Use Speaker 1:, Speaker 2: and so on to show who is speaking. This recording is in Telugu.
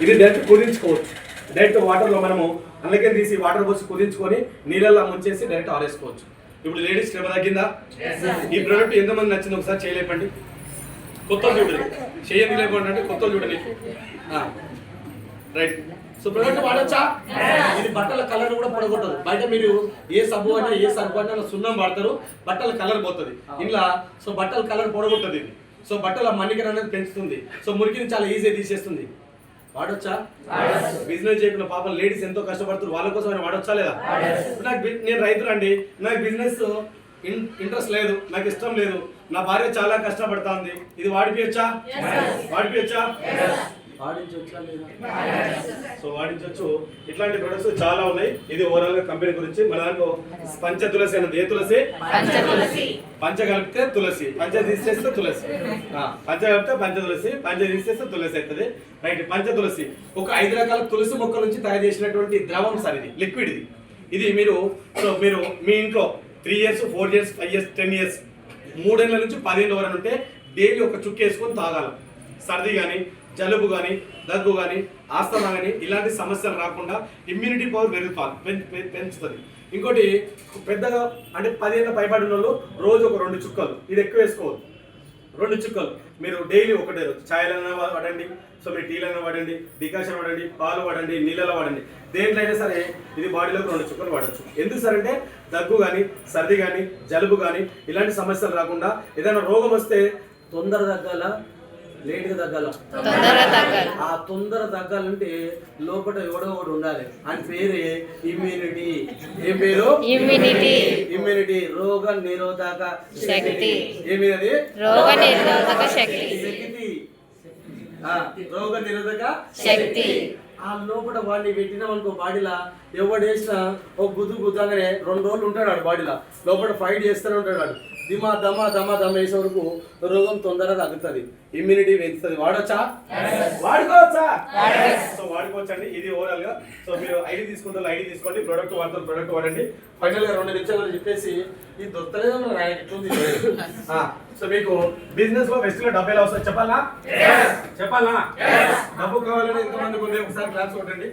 Speaker 1: ఇది డైరెక్ట్ కుదించుకోవచ్చు. డైరెక్ట్ వాటర్లో మనము అందుకే తీసి వాటర్ పోసి కుదించుకొని నీళ్ళల్లో ముంచేసి డైరెక్ట్ ఆరేసుకోవచ్చు. ఇప్పుడు లేడీస్ శ్రమ తగ్గిందా? ఈ ప్రోడక్ట్ ఎంతమంది నచ్చింది ఒకసారి చేయలేపండి. కొత్తలు చూడండి, చేయండి లేకుండా అంటే కొత్తలు చూడండి. రైట్. సో ప్రోడక్ట్ వాడచ్చా? ఇది బట్టల కలర్ కూడా పొడగొట్టదు. బయట మీరు ఏ సబ్బు అయినా ఏ సబ్బు అయినా సున్నం వాడతారు, బట్టల కలర్ పోతుంది ఇలా. సో బట్టల కలర్ పొడగొట్టదు ఇది. సో బట్టల మన్నికను అనేది పెంచుతుంది. సో మురికిని చాలా ఈజీగా తీసేస్తుంది. వాడొచ్చా? బిజినెస్ చేయకుండా పాపం లేడీస్ ఎంతో కష్టపడుతున్నారు, వాళ్ళ కోసం ఆయన వాడొచ్చా లేదా? నేను రైతులు అండి, నాకు బిజినెస్ ఇంట్రెస్ట్ లేదు, నాకు ఇష్టం లేదు, నా భార్య చాలా కష్టపడతా ఉంది, ఇది వాడిపోయచ్చా? వాడిపోయచ్చా? వాడించవచ్చా లేదా? సో వాడించవచ్చు. ఇట్లాంటి ప్రొడక్ట్స్ చాలా ఉన్నాయి. ఇది ఓవరాల్ గా కంపెనీ గురించి. మన దాంట్లో పంచ తులసి అన్నది. ఏ తులసి? పంచ కలిపితే తులసి, పంచ తీసేస్తే తులసి. పంచ కలిపితే పంచ తులసి, పంచ తీసేస్తే తులసి అవుతుంది. రైట్. పంచ తులసి ఒక 5 రకాల తులసి మొక్కల నుంచి తయారు చేసినటువంటి ద్రవం సార్ ఇది, లిక్విడ్ ఇది. ఇది మీరు మీ ఇంట్లో 3 years 4 years 5 years 10 years 3 ఏళ్ళ నుంచి 10 ఏళ్ళ వరకు ఉంటే డైలీ ఒక చుక్క వేసుకొని తాగాలి. సర్ది కానీ, జలుబు కానీ, దగ్గు కానీ, ఆస్తమా కానీ ఇలాంటి సమస్యలు రాకుండా ఇమ్యూనిటీ పవర్ పెంచుతుంది. ఇంకోటి పెద్దగా అంటే 10 ఏళ్ళ పైబడి ఉన్న వాళ్ళు రోజు ఒక 2 చుక్కలు, ఇది ఎక్కువ వేసుకోవద్దు. 2 చుక్కలు మీరు డైలీ ఒకటే రోజు ఛాయలైనా వాడండి, సో మీరు టీలైనా వాడండి, డికాషన్ వాడండి, పాలు వాడండి, నీళ్ళలో వాడండి, దేంట్లో అయినా సరే ఇది బాడీలోకి 2 చుక్కలు వాడచ్చు. ఎందుకు సార్ అంటే దగ్గు కానీ, సర్ది కానీ, జలుబు కానీ ఇలాంటి సమస్యలు రాకుండా, ఏదైనా రోగం వస్తే తొందర తగ్గాల, లేట్గా తగ్గాల. ఆ తొందర తగ్గాలంటే లోపల ఎవడో ఒకటి ఉండాలి. అని పేరే ఇమ్యూనిటీ. ఏం పేరు? ఇమ్యూనిటీ. రోగ నిరోధక శక్తి. ఏమి అది? రోగ నిరోధక శక్తి. రోగ నిరోధక శక్తి. ఆ లోపల వాడిని పెట్టినాం అనుకో, బాడీలా ఎవడేసినా ఒక గుద్దుగానే 2 రోజులు ఉంటాడు వాడు బాడీలో. లోపల ఫైట్ చేస్తూనే ఉంటాడు వాడు. దిమా దమా దమా దమ వేసే వరకు రోగం తొందరగా తగ్గుతుంది, ఇమ్యూనిటీ పెంచుతుంది. వాడొచ్చా? వాడుకోవచ్చా? సో వాడుకోవచ్చండి. ఇది ఓవరాల్ గా. సో మీరు ఐడి తీసుకుంటారు, ఐడి తీసుకోండి, ప్రోడక్ట్ వాడతారు, ప్రోడక్ట్ వాడండి. ఫైనల్ గా 2 నిమిషాలు చెప్పేసి ఇది దొరకలేదు. సో మీకు బిజినెస్ లో బెస్ట్ గా డబ్బు ఎలా వస్తుంది చెప్పాలా? చెప్పాలా? డబ్బు కావాలని ఎంతమందికి ఉంది ఒకసారి క్లాస్ కొట్టండి.